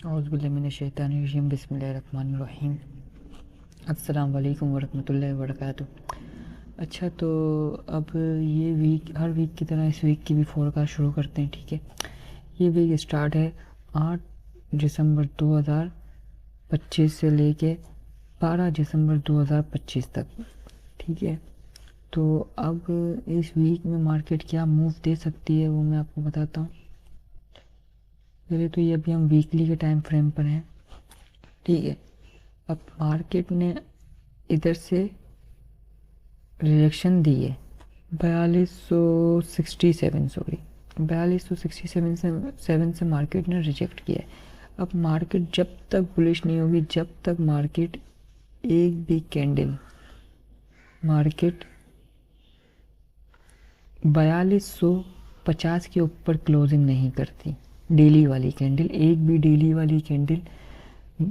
औज़ुबिल्लाहिमिनश्शैतानिर्रजीम बिस्मिल्लाहिर्रहमानिर्रहीम। अस्सलाम वालेकुम वरहमतुल्लाहि वबरकातुहू। अच्छा, तो अब ये वीक हर वीक की तरह इस वीक की भी फोरकास्ट शुरू करते हैं। ठीक है, ये वीक स्टार्ट है 8 दिसंबर 2025 से लेके 12 दिसंबर 2025 तक। ठीक है, तो अब इस वीक में मार्केट क्या मूव दे सकती है वो मैं आपको बताता हूँ। पहले तो ये अभी हम वीकली के टाइम फ्रेम पर हैं। ठीक है, अब मार्केट ने इधर से रिएक्शन दी है 4267, सॉरी 4267 से मार्केट ने रिजेक्ट किया है। अब मार्केट जब तक बुलिश नहीं होगी, जब तक मार्केट एक भी कैंडल मार्केट 4250 के ऊपर क्लोजिंग नहीं करती, डेली वाली कैंडल, एक भी डेली वाली कैंडल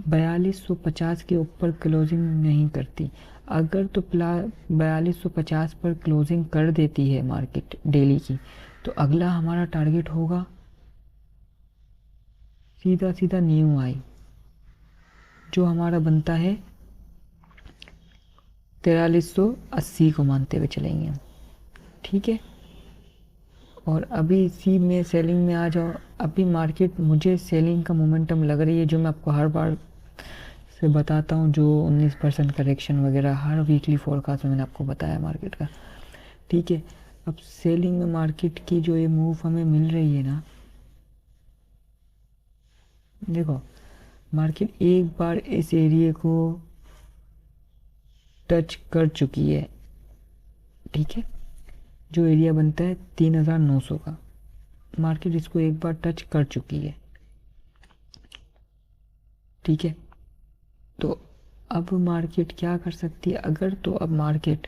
4250 के ऊपर क्लोजिंग नहीं करती। अगर तो 4250 पर क्लोजिंग कर देती है मार्केट डेली की, तो अगला हमारा टारगेट होगा सीधा सीधा न्यू हाई, जो हमारा बनता है 4380 को मानते हुए चलेंगे हम। ठीक है, और अभी इसी में सेलिंग में आ जाओ। अभी मार्केट मुझे सेलिंग का मोमेंटम लग रही है, जो मैं आपको हर बार से बताता हूँ, जो 19% करेक्शन वगैरह हर वीकली फोरकास्ट में मैंने आपको बताया मार्केट का। ठीक है, अब सेलिंग में मार्केट की जो ये मूव हमें मिल रही है ना, देखो मार्केट एक बार इस एरिया को टच कर चुकी है। ठीक है, जो एरिया बनता है 3900 का, मार्केट इसको एक बार टच कर चुकी है। ठीक है, तो अब मार्केट क्या कर सकती है? अगर तो अब मार्केट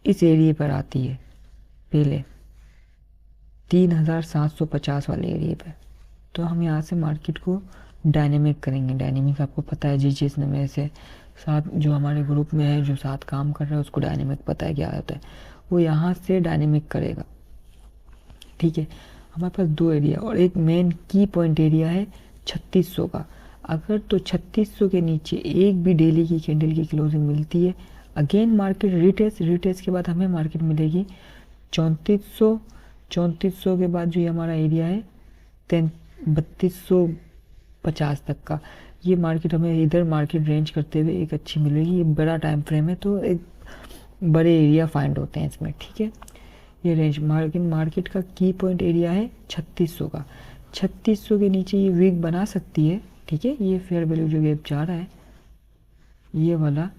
इस एरिया पर आती है, पहले 3750 वाले एरिया पर, तो हम यहाँ से मार्केट को डायनेमिक करेंगे। डायनेमिक आपको पता है, जिस चीज़ ने मेरे से साथ जो हमारे ग्रुप में है, जो साथ काम कर रहा है, उसको डायनेमिक पता है क्या होता है। वो यहाँ से डायनेमिक करेगा। ठीक है, हमारे पास दो एरिया और एक मेन की पॉइंट एरिया है 3600 का। अगर तो 3600 के नीचे एक भी डेली की कैंडल की क्लोजिंग मिलती है, अगेन मार्केट रिटेस्ट के बाद हमें मार्केट मिलेगी 3400। 3400 के बाद जो ये हमारा एरिया है 3250 तक का, ये मार्केट हमें इधर मार्केट रेंज करते हुए एक अच्छी मिलेगी। ये बड़ा टाइम फ्रेम है, तो एक बड़े एरिया फाइंड होते हैं इसमें। ठीक है, ये रेंज मार्केट का की पॉइंट एरिया है 3600 का। 3600 के नीचे ये वीक बना सकती है। ठीक है, ये फेयर वैल्यू जो गैप जा रहा है ये वाला,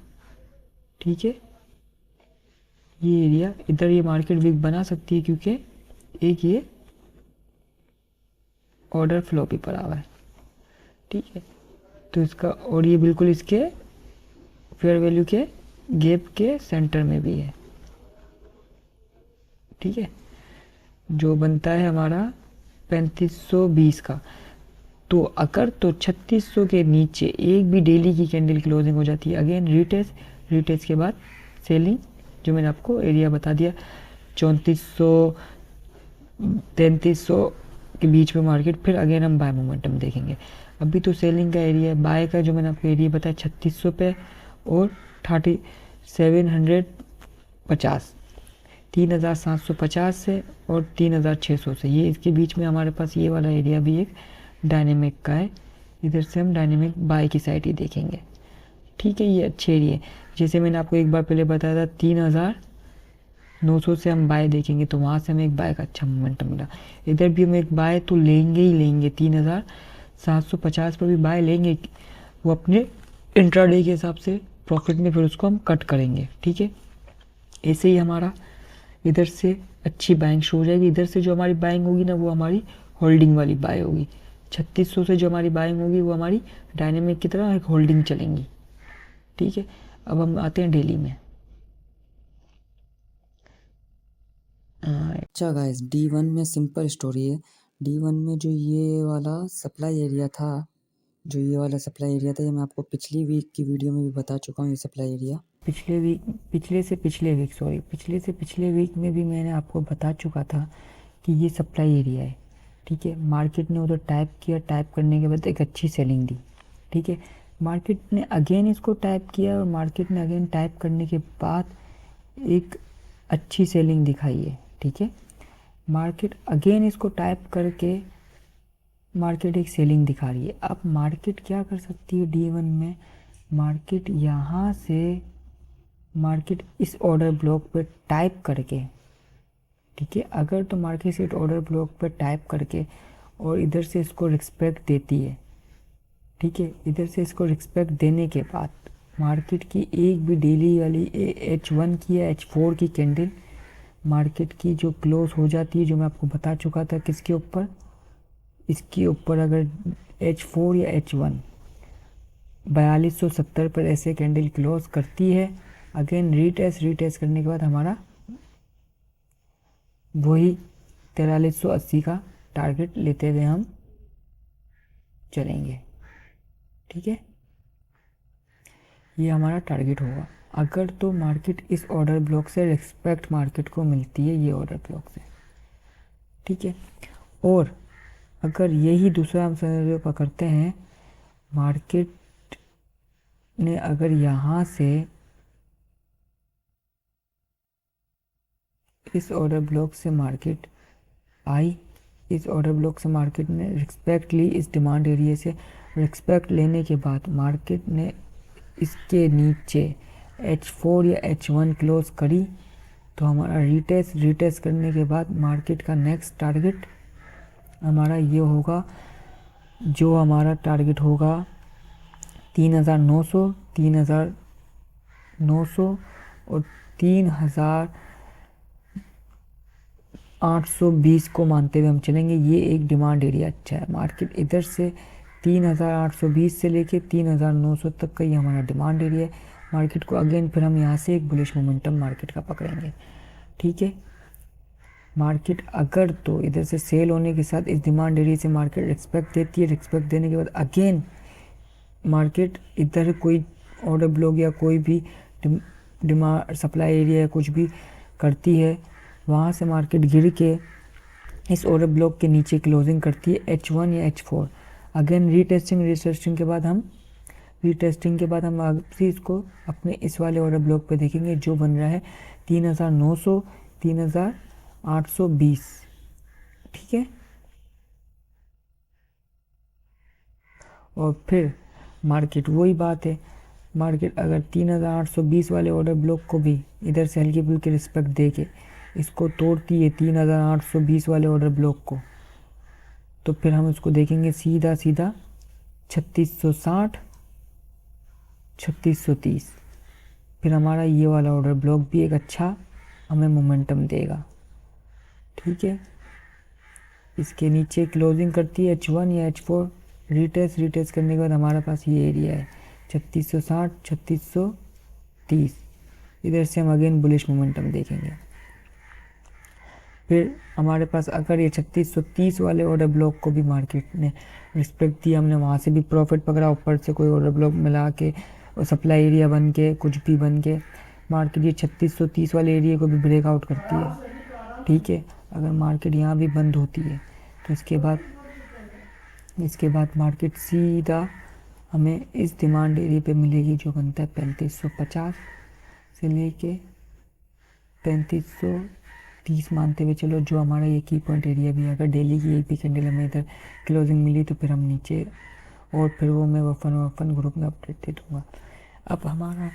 ठीक है, ये एरिया इधर ये मार्केट वीक बना सकती है, क्योंकि एक ये ऑर्डर फ्लो भी पड़ा हुआ है। ठीक है, तो इसका, और ये बिल्कुल इसके फेयर वैल्यू के गैप के सेंटर में भी है। ठीक है, जो बनता है हमारा 3520 का। तो अगर तो 3600 के नीचे एक भी डेली की कैंडल क्लोजिंग हो जाती है, अगेन रिटेस्ट के बाद सेलिंग, जो मैंने आपको एरिया बता दिया 3400 3300 के बीच में मार्केट, फिर अगेन हम बाय मोमेंटम देखेंगे। अभी तो सेलिंग का एरिया है, बाय का जो मैंने आपको एरिया बताया 3600 पे और 3750, 3750 से और 3600 से, ये इसके बीच में हमारे पास ये वाला एरिया भी एक डायनेमिक का है। इधर से हम डायनेमिक बाय की साइड ही देखेंगे। ठीक है, ये अच्छे एरिया है। जैसे मैंने आपको एक बार पहले बताया था 3900 से हम बाय देखेंगे, तो वहाँ से हमें एक बाय का अच्छा मोमेंटम मिला। इधर भी हम एक बाय तो लेंगे ही लेंगे, 3750 पर भी बाय लेंगे, वो अपने इंट्राडे के हिसाब से प्रॉफिट में, फिर उसको हम कट करेंगे। ठीक है, ऐसे ही हमारा इधर से अच्छी बाइंग शुरू हो जाएगी। इधर से जो हमारी बाइंग होगी ना, वो हमारी होल्डिंग वाली बाय होगी। 3600 से जो हमारी बाइंग होगी वो हमारी डायनेमिक की तरह एक होल्डिंग चलेंगी। ठीक है, अब हम आते हैं डेली में। अच्छा गाइस, D1 में सिंपल स्टोरी है। D1 में जो ये वाला सप्लाई एरिया था, ये मैं आपको पिछली वीक की वीडियो में भी बता चुका हूँ। ये सप्लाई एरिया पिछले से पिछले वीक में भी मैंने आपको बता चुका था कि ये सप्लाई एरिया है। ठीक है, मार्केट ने उधर टाइप किया, टाइप करने के बाद एक अच्छी सेलिंग दी। ठीक है, मार्केट ने अगेन इसको टाइप किया और मार्केट ने अगेन टाइप करने के बाद एक अच्छी सेलिंग दिखाई है। ठीक है, मार्केट अगेन इसको टाइप करके मार्केट एक सेलिंग दिखा रही है। अब मार्केट क्या कर सकती है D1 में, मार्केट यहाँ से मार्केट इस ऑर्डर ब्लॉक पे टाइप करके, ठीक है, अगर तो मार्केट इस ऑर्डर ब्लॉक पे टाइप करके और इधर से इसको रिस्पेक्ट देती है, ठीक है, इधर से इसको रिस्पेक्ट देने के बाद मार्केट की एक भी डेली वाली H1 की या H4 की कैंडल मार्केट की जो क्लोज हो जाती है, जो मैं आपको बता चुका था किसके ऊपर, इसके ऊपर अगर H4 या H1 4270 पर ऐसे कैंडल क्लोज करती है, अगेन रीटेस्ट करने के बाद हमारा वही 4380 का टारगेट लेते हुए हम चलेंगे। ठीक है, ये हमारा टारगेट होगा अगर तो मार्केट इस ऑर्डर ब्लॉक से रिस्पेक्ट मार्केट को मिलती है, ये ऑर्डर ब्लॉक से। ठीक है, और अगर यही दूसरा हम सिनेरियो पकड़ते हैं, मार्केट ने अगर यहाँ से इस ऑर्डर ब्लॉक से मार्केट आई, इस ऑर्डर ब्लॉक से मार्केट ने रिस्पेक्ट ली, इस डिमांड एरिया से रिस्पेक्ट लेने के बाद मार्केट ने इसके नीचे H4 या H1 क्लोज करी, तो हमारा रीटेस्ट करने के बाद मार्केट का नेक्स्ट टारगेट हमारा ये होगा, जो हमारा टारगेट होगा 3900, 3900 और 3820 को मानते हुए हम चलेंगे। ये एक डिमांड एरिया अच्छा है। मार्केट इधर से 3820 से लेके 3900 तक का ये हमारा डिमांड एरिया है। मार्केट को अगेन फिर हम यहाँ से एक बुलिश मोमेंटम मार्केट का पकड़ेंगे। ठीक है, मार्केट अगर तो इधर से सेल होने के साथ इस डिमांड एरिया से मार्केट रिस्पेक्ट देती है, रिस्पेक्ट देने के बाद अगेन मार्केट इधर कोई ऑर्डर ब्लॉक या कोई भी डिमांड सप्लाई एरिया या कुछ भी करती है, वहाँ से मार्केट गिर के इस ऑर्डर ब्लॉक के नीचे क्लोजिंग करती है H1 या H4, अगेन रीटेस्टिंग के बाद हम वापसी इसको अपने इस वाले ऑर्डर ब्लॉक पे देखेंगे, जो बन रहा है 3900, 3820। ठीक है, और फिर मार्केट वही बात है, मार्केट अगर 3820 वाले ऑर्डर ब्लॉक को भी इधर से हल्की फुल्की रिस्पेक्ट दे के इसको तोड़ती है 3820 वाले ऑर्डर ब्लॉक को, तो फिर हम इसको देखेंगे सीधा 3660, 3630। फिर हमारा ये वाला ऑर्डर ब्लॉक भी एक अच्छा हमें मोमेंटम देगा। ठीक है, इसके नीचे क्लोजिंग करती है H1 या H4, रीटेस्ट करने के बाद हमारे पास ये एरिया है 3660, 3630। इधर से हम अगेन बुलिश मोमेंटम देखेंगे। फिर हमारे पास अगर ये 3630 वाले ऑर्डर ब्लॉक को भी मार्केट ने रिस्पेक्ट दिया, हमने वहाँ से भी प्रॉफिट पकड़ा, ऊपर से कोई ऑर्डर ब्लॉक मिला के और सप्लाई एरिया बन के कुछ भी बन के मार्केट ये 3630 वाले एरिया को भी ब्रेकआउट करती है। ठीक है, अगर मार्केट यहाँ भी बंद होती है तो इसके बाद मार्केट सीधा हमें इस डिमांड एरिया पे मिलेगी, जो बनता है 3550 से लेके 3530 मानते हुए चलो, जो हमारा ये की पॉइंट एरिया भी है। अगर डेली की एक भी कैंडल हमें इधर क्लोजिंग मिली तो फिर हम नीचे, और फिर वो मैं वफन ग्रुप में अपडेट दे दूँगा। अब हमारा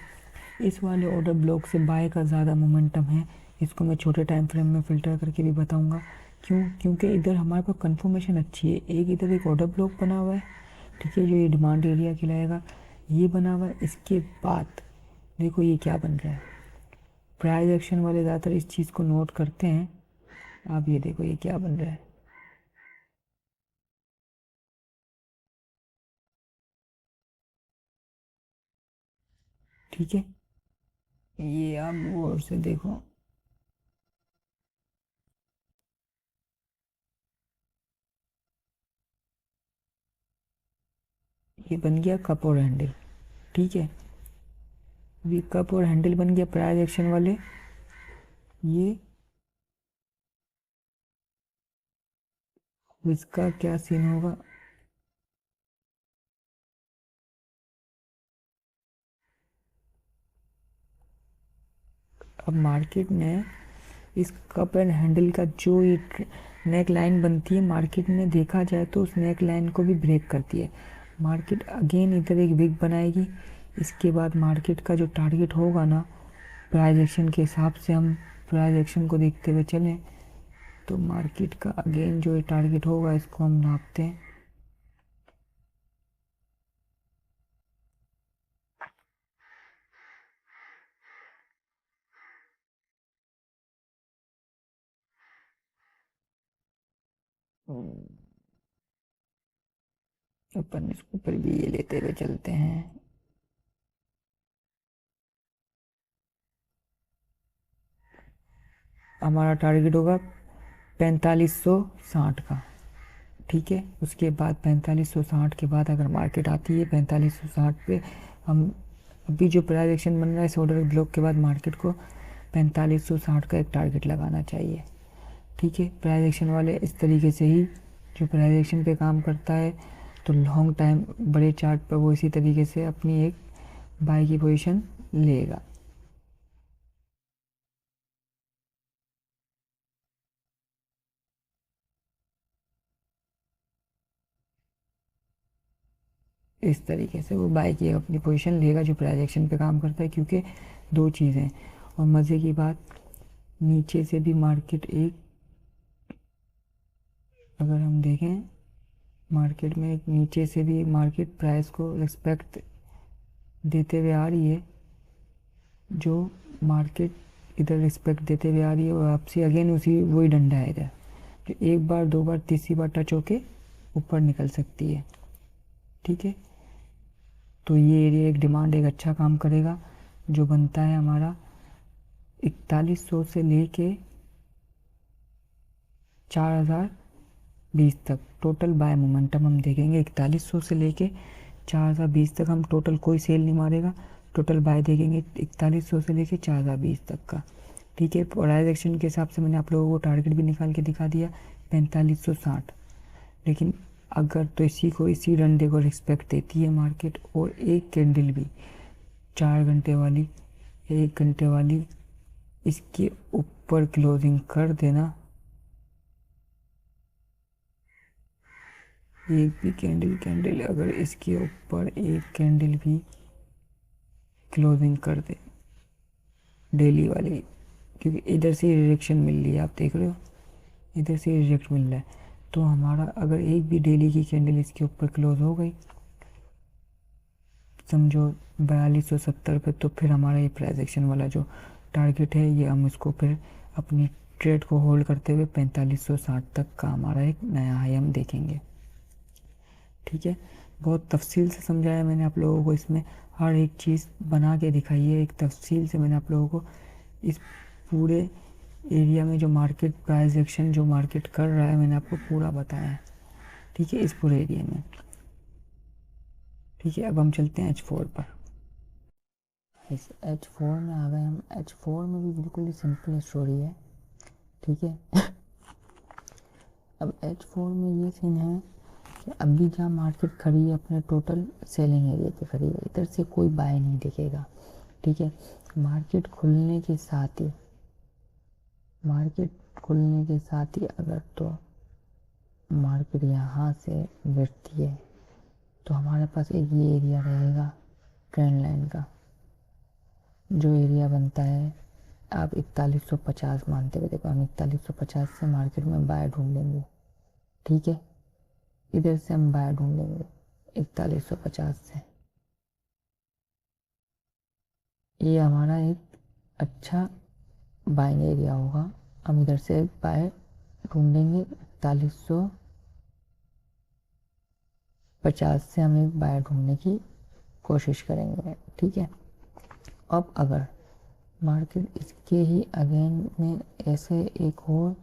इस वाले ऑर्डर ब्लॉक से बाय का ज़्यादा मोमेंटम है, इसको मैं छोटे टाइम फ्रेम में फ़िल्टर करके भी बताऊंगा। क्योंकि इधर हमारे पास कंफर्मेशन अच्छी है। इधर एक ऑर्डर ब्लॉक बना हुआ है, ठीक है, जो ये डिमांड एरिया खिलाएगा, ये बना हुआ है। इसके बाद देखो ये क्या बन रहा है, प्राइस एक्शन वाले ज़्यादातर इस चीज़ को नोट करते हैं। आप ये देखो ये क्या बन रहा है, ठीक है, ये आप गौर से देखो, ये बन गया कप और हैंडल। ठीक है, ये कप और हैंडल बन गया प्राइस एक्शन वाले। ये इसका क्या सीन होगा? अब मार्केट ने इस कप एंड हैंडल का जो ये नेक लाइन बनती है, मार्केट में देखा जाए तो उस नेक लाइन को भी ब्रेक करती है। मार्केट अगेन इधर एक विक बनाएगी। इसके बाद मार्केट का जो टारगेट होगा ना, प्राइस एक्शन के हिसाब से हम प्राइस एक्शन को देखते हुए चलें तो मार्केट का अगेन जो ये टारगेट होगा इसको हम नापते हैं। अपन इसको ऊपर भी ये लेते हुए चलते हैं। हमारा टारगेट होगा 4560 का, ठीक है। उसके बाद 4560 के बाद अगर मार्केट आती है 4560 पे, हम अभी जो प्राइस एक्शन बन रहा है इस ऑर्डर ब्लॉक के बाद मार्केट को 4560 का एक टारगेट लगाना चाहिए, ठीक है। प्राइस एक्शन वाले इस तरीके से ही जो प्राइस एक्शन पे काम करता है, तो लॉन्ग टाइम बड़े चार्ट पर वो इसी तरीके से अपनी एक बाई की पोजीशन लेगा। इस तरीके से वो बाई की अपनी पोजीशन लेगा जो प्राइस एक्शन पे काम करता है, क्योंकि दो चीज़ें। और मज़े की बात, नीचे से भी मार्केट एक, अगर हम देखें मार्केट में एक नीचे से भी मार्केट प्राइस को रिस्पेक्ट देते हुए आ रही है। जो मार्केट इधर रिस्पेक्ट देते हुए आ रही है और वापसी अगेन उसी वही डंडा है इधर, जो एक बार दो बार तीसरी बार टच होके ऊपर निकल सकती है, ठीक है। तो ये एरिया एक डिमांड एक अच्छा काम करेगा, जो बनता है हमारा 4100 से लेके 4020 तक। टोटल बाय मोमेंटम हम देखेंगे 4100 से लेके 4020 तक, हम टोटल कोई सेल नहीं मारेगा, टोटल बाय देखेंगे 4100 से लेके 4020 तक का, ठीक है। प्राइस एक्शन के हिसाब से मैंने आप लोगों को टारगेट भी निकाल के दिखा दिया 4560। लेकिन अगर तो इसी डंडे को रिस्पेक्ट देती है मार्केट और एक कैंडल भी 4 घंटे वाली, 1 घंटे वाली इसके ऊपर क्लोजिंग कर देना, एक भी कैंडल अगर इसके ऊपर एक कैंडल भी क्लोजिंग कर दे डेली वाली, क्योंकि इधर से रिजेक्शन मिल रही है, आप देख रहे हो इधर से रिजेक्ट मिल रहा है, तो हमारा अगर एक भी डेली की कैंडल इसके ऊपर क्लोज हो गई समझो 4270 पे, तो फिर हमारा ये प्राइस एक्शन वाला जो टारगेट है ये हम इसको फिर अपनी ट्रेड को होल्ड करते हुए 4560 तक का हमारा एक नया हाई हम देखेंगे, ठीक है। बहुत तफसील से समझाया मैंने आप लोगों को, इसमें हर एक चीज़ बना के दिखाई है, एक तफसील से मैंने आप लोगों को इस पूरे एरिया में जो मार्केट प्राइस एक्शन जो मार्केट कर रहा है मैंने आपको पूरा बताया है, ठीक है, इस पूरे एरिया में, ठीक है। अब हम चलते हैं H4 पर। इस H4 में आ गए हम। H4 में भी बिल्कुल ही सिंपल स्टोरी है, ठीक है। अब H4 में ये सीन है कि अभी जहाँ मार्केट खड़ी है अपने टोटल सेलिंग एरिया पे खड़ी है, इधर से कोई बाय नहीं दिखेगा, ठीक है। मार्केट खुलने के साथ ही अगर तो मार्केट यहाँ से गिरती है तो हमारे पास एक ये एरिया रहेगा ट्रेंड लाइन का, जो एरिया बनता है आप 4150 मानते हुए देखो, हम 4150 से मार्केट में बाय ढूंढेंगे, ठीक है। इधर से हम बाय ढूंढेंगे 4150 से, ये हमारा एक अच्छा बाइंग एरिया होगा। हम इधर से बाय ढूंढेंगे 4150 से हम एक बाय ढूंढने की कोशिश करेंगे, ठीक है। अब अगर मार्केट इसके ही अगेन में ऐसे एक और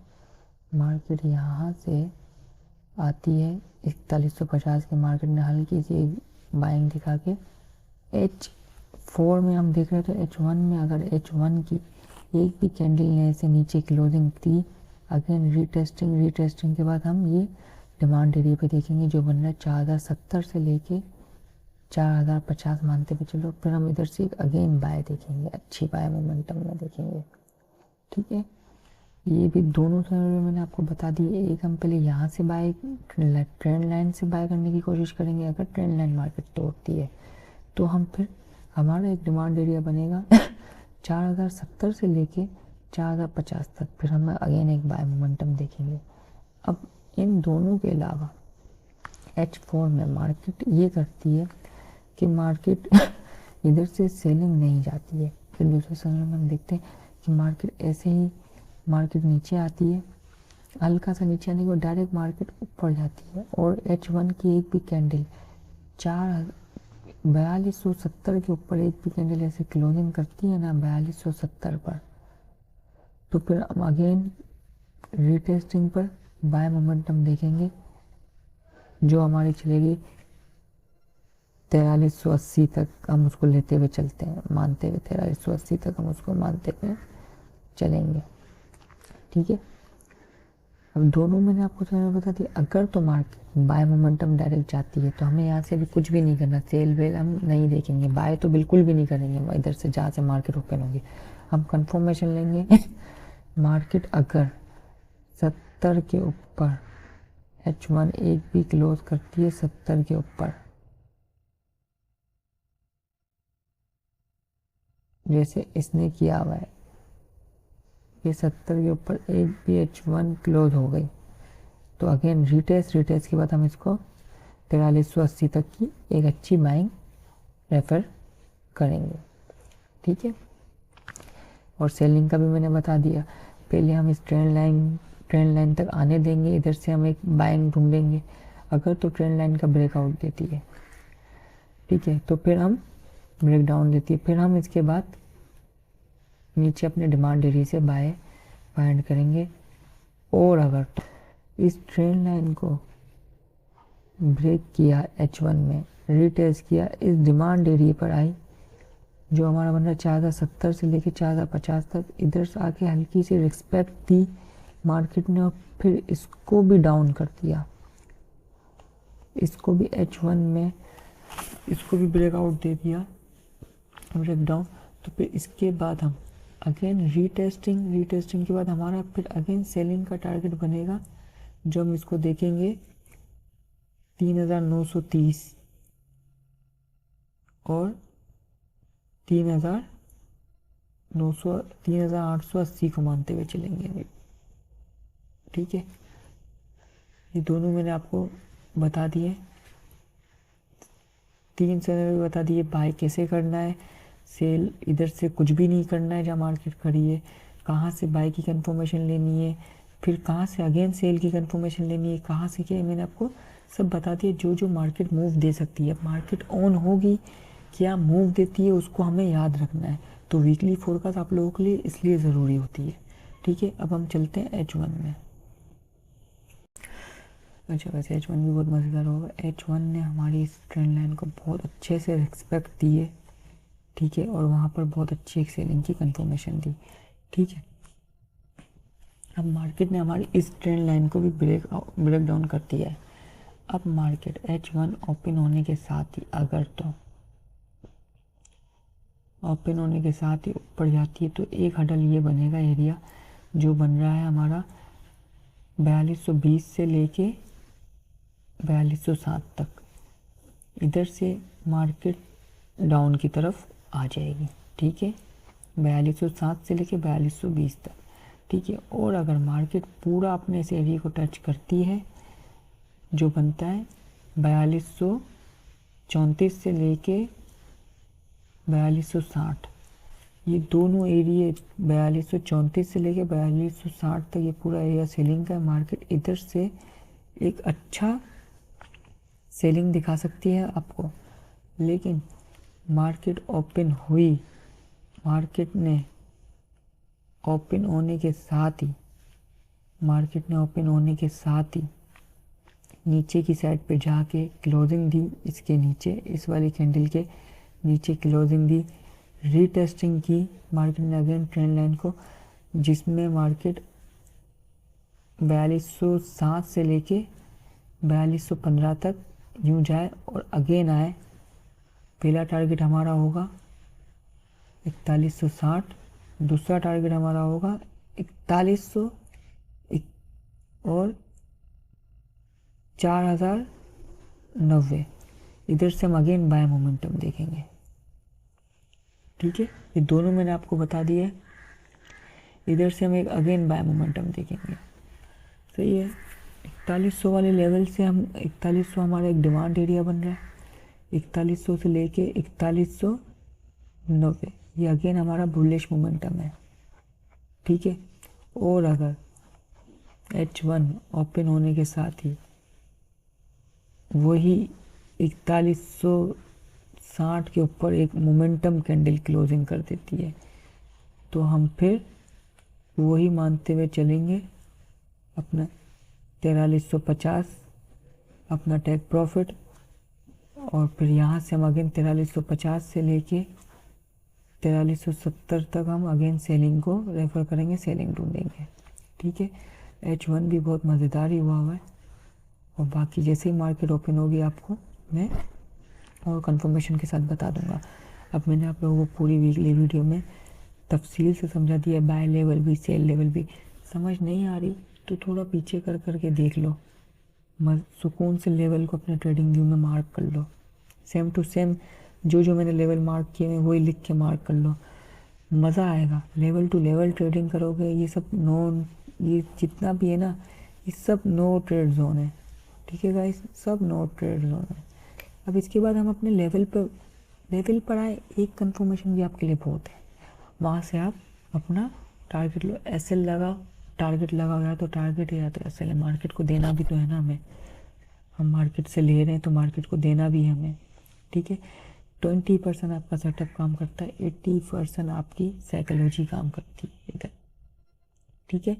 मार्केट यहाँ से आती है 4150 के, मार्केट ने हल्की सी बाइंग दिखा के H4 में हम देख रहे थे, H1 में अगर H1 की एक भी कैंडल ने ऐसे नीचे क्लोजिंग दी, अगेन रीटेस्टिंग के बाद हम ये डिमांड एरिया पे देखेंगे जो बन रहा है 4070 से लेके 4050 मानते हुए चलो। फिर हम इधर से अगेन बाय देखेंगे, अच्छी बाय मोमेंटम में देखेंगे। ठीक है, ये भी दोनों सिनेरियो मैंने आपको बता दिए। एक हम पहले यहाँ से बाय ट्रेंड लाइन से बाय करने की कोशिश करेंगे। अगर ट्रेंड लाइन मार्केट तोड़ती है तो हम फिर हमारा एक डिमांड एरिया बनेगा 4070 से लेके 4050 तक। फिर हम अगेन एक बाय मोमेंटम देखेंगे। अब इन दोनों के अलावा H4 में मार्केट ये करती है कि मार्केट इधर से सेलिंग नहीं जाती है। फिर दूसरे समय में हम देखते हैं कि मार्केट ऐसे ही मार्केट नीचे आती है, हल्का सा नीचे आने के बाद डायरेक्ट मार्केट ऊपर जाती है। और H1 की एक भी कैंडल 4270 के ऊपर एक भी कैंडल ऐसे क्लोजिंग करती है ना 4270 पर, तो फिर हम अगेन रीटेस्टिंग पर बाय मोमेंटम देखेंगे जो हमारी चलेगी 4380 तक। हम उसको लेते हुए चलते हैं, मानते हुए 4380 तक हम उसको मानते हुए चलेंगे। ठीक है, अब दोनों मैंने आपको समझ बता दिया। अगर तो मार्केट बाय मोमेंटम डायरेक्ट जाती है तो हमें यहाँ से भी कुछ भी नहीं करना, सेल वेल हम नहीं देखेंगे, बाय तो बिल्कुल भी नहीं करेंगे इधर से जहाँ से मार्केट ओपन होगी। हम कंफर्मेशन लेंगे मार्केट अगर 70 के ऊपर H1 एक भी क्लोज करती है 70 के ऊपर, जैसे इसने किया हुआ है, ये 70 के ऊपर एक भी H1 क्लोज हो गई तो अगेन रिटेस्ट के बाद हम इसको 4380 तक की एक अच्छी बाइंग रेफर करेंगे। ठीक है, और सेलिंग का भी मैंने बता दिया। पहले हम इस ट्रेंड लाइन तक आने देंगे, इधर से हम एक बाइंग ढूंढेंगे। अगर तो ट्रेंड लाइन का ब्रेकआउट देती है, ठीक है, तो फिर हम ब्रेकडाउन देती है, फिर हम इसके बाद नीचे अपने डिमांड एरिया से बाय फाइंड करेंगे। और अगर तो इस ट्रेंड लाइन को ब्रेक किया H1 में, रिटेस्ट किया, इस डिमांड एरिया पर आई जो हमारा बन रहा है 4070 से लेके 4050 तक, इधर से आके हल्की सी रिस्पेक्ट दी मार्केट ने और फिर इसको भी डाउन कर दिया, इसको भी H1 में इसको भी ब्रेकआउट दे दिया, ब्रेकडाउन। तो फिर इसके बाद हम अगेन रीटेस्टिंग के बाद हमारा फिर अगेन सेलिंग का टारगेट बनेगा जो हम इसको देखेंगे 3930 और 3880 को मानते हुए चलेंगे। ठीक है, ये दोनों मैंने आपको बता दिए, 3 सिनेरियो बता दिए। बाय कैसे करना है, सेल इधर से कुछ भी नहीं करना है जहाँ मार्केट खड़ी है, कहाँ से बाय की कंफर्मेशन लेनी है, फिर कहाँ से अगेन सेल की कंफर्मेशन लेनी है, कहाँ से क्या है, मैंने आपको सब बता दिया। जो मार्केट मूव दे सकती है, मार्केट ऑन होगी क्या मूव देती है उसको हमें याद रखना है। तो वीकली फोरकास्ट आप लोगों के लिए इसलिए ज़रूरी होती है। ठीक है, अब हम चलते हैं H1 में। अच्छा, वैसे H1 भी बहुत मज़ेदार होगा। H1 ने हमारी इस ट्रेंड लाइन को बहुत अच्छे से रिस्पेक्ट दी है। ठीक है, और वहाँ पर बहुत अच्छी एक सेलिंग की कंफर्मेशन दी। ठीक है, अब मार्केट ने हमारी इस ट्रेंड लाइन को भी ब्रेक डाउन कर दिया है। अब मार्केट H1 ओपन होने के साथ ही अगर तो ओपन होने के साथ ही ऊपर जाती है तो एक हडल ये बनेगा एरिया जो बन रहा है हमारा 4220 से लेके 4207 तक। इधर से मार्केट डाउन की तरफ आ जाएगी। ठीक है, 4207 से लेके 4220 तक। ठीक है, और अगर मार्केट पूरा अपने इस एरिया को टच करती है जो बनता है 4234 से लेके 4260, ये दोनों एरिया 4234 से लेके 4260 तक ये पूरा एरिया सेलिंग का है। मार्केट इधर से एक अच्छा सेलिंग दिखा सकती है आपको, लेकिन मार्केट ओपन हुई, मार्केट ने ओपन होने के साथ ही नीचे की साइड पे जाके क्लोजिंग दी, इसके नीचे इस वाली कैंडल के नीचे क्लोजिंग दी, रीटेस्टिंग की मार्केट ने अगेन ट्रेंड लाइन को, जिसमें मार्केट 4207 से लेके 4215 तक यूँ जाए और अगेन आए। पहला टारगेट हमारा होगा 4160, दूसरा टारगेट हमारा होगा 4100 और 4090। इधर से हम अगेन बाय मोमेंटम देखेंगे। ठीक है, ये दोनों मैंने आपको बता दिया है। इधर से हम एक अगेन बाय मोमेंटम देखेंगे। सही है, 4100 वाले लेवल से हम 4100 हमारा एक डिमांड एरिया बन रहा है। 4100 से लेके 4190 ये अगेन हमारा बुलिश मोमेंटम है। ठीक है, और अगर H1 ओपन होने के साथ ही वही 4160 के ऊपर एक मोमेंटम कैंडल क्लोजिंग कर देती है, तो हम फिर वही मानते हुए चलेंगे अपना 4350 अपना टेक प्रॉफिट, और फिर यहाँ से हम अगेन 4350 से लेके 4370 तक हम अगेन सेलिंग को रेफर करेंगे, सेलिंग ढूंढेंगे। ठीक है, H1 भी बहुत मज़ेदार ही हुआ है, और बाकी जैसे ही मार्केट ओपन होगी आपको मैं और कंफर्मेशन के साथ बता दूंगा। अब मैंने आप लोगों को पूरी वीकली वीडियो में तफसील से समझा दिया, बाय लेवल भी सेल लेवल भी। समझ नहीं आ रही तो थोड़ा पीछे कर करके देख लो, सुकून से लेवल को अपने ट्रेडिंग व्यू में मार्क कर लो। सेम टू सेम जो मैंने लेवल मार्क किए हैं वही लिख के मार्क कर लो, मज़ा आएगा। लेवल टू लेवल ट्रेडिंग करोगे, ये सब ये जितना भी है ना, ये सब नो ट्रेड जोन है। ठीक है गाइस, सब नो ट्रेड जोन है। अब इसके बाद हम अपने लेवल पर आए, एक कंफर्मेशन भी आपके लिए बहुत है। वहाँ से आप अपना टारगेट लो, एसएल लगाओ, टारगेट लगा हुआ है तो टारगेट या तो एसएल है। मार्केट को देना भी तो है ना हमें, हम मार्केट से ले रहे हैं तो मार्केट को देना भी है हमें। ठीक है, 20% आपका सेटअप काम करता है, 80% आपकी साइकोलॉजी काम करती है इधर। ठीक है,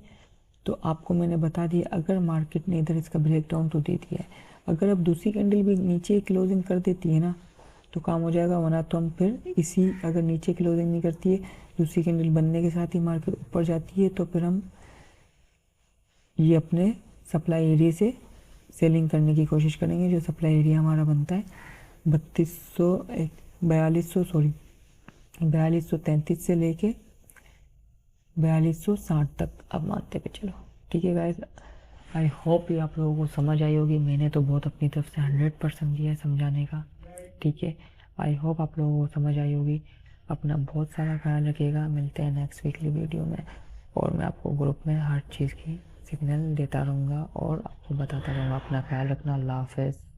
तो आपको मैंने बता दिया, अगर मार्केट ने इधर इसका ब्रेकडाउन तो दे दिया है, अगर अब दूसरी कैंडल भी नीचे क्लोजिंग कर देती है ना तो काम हो जाएगा, वरना तो हम फिर इसी, अगर नीचे क्लोजिंग नहीं करती है, दूसरी कैंडल बनने के साथ ही मार्केट ऊपर जाती है, तो फिर हम ये अपने सप्लाई एरिया से सेलिंग करने की कोशिश करेंगे। जो सप्लाई एरिया हमारा बनता है 4233 से लेके 4260 तक आप मानते पे चलो। ठीक है गाइस, आई होप ये आप लोगों को समझ आई होगी। मैंने तो बहुत अपनी तरफ से 100% दिया है समझाने का। ठीक है, आई होप आप लोगों को समझ आई होगी। अपना बहुत सारा ख्याल रखिएगा, मिलते हैं नेक्स्ट वीकली वीडियो में, और मैं आपको ग्रुप में हर चीज़ की सिग्नल देता रहूँगा और आपको बताता रहूँगा। अपना ख्याल रखना, अल्लाह हाफ़िज़।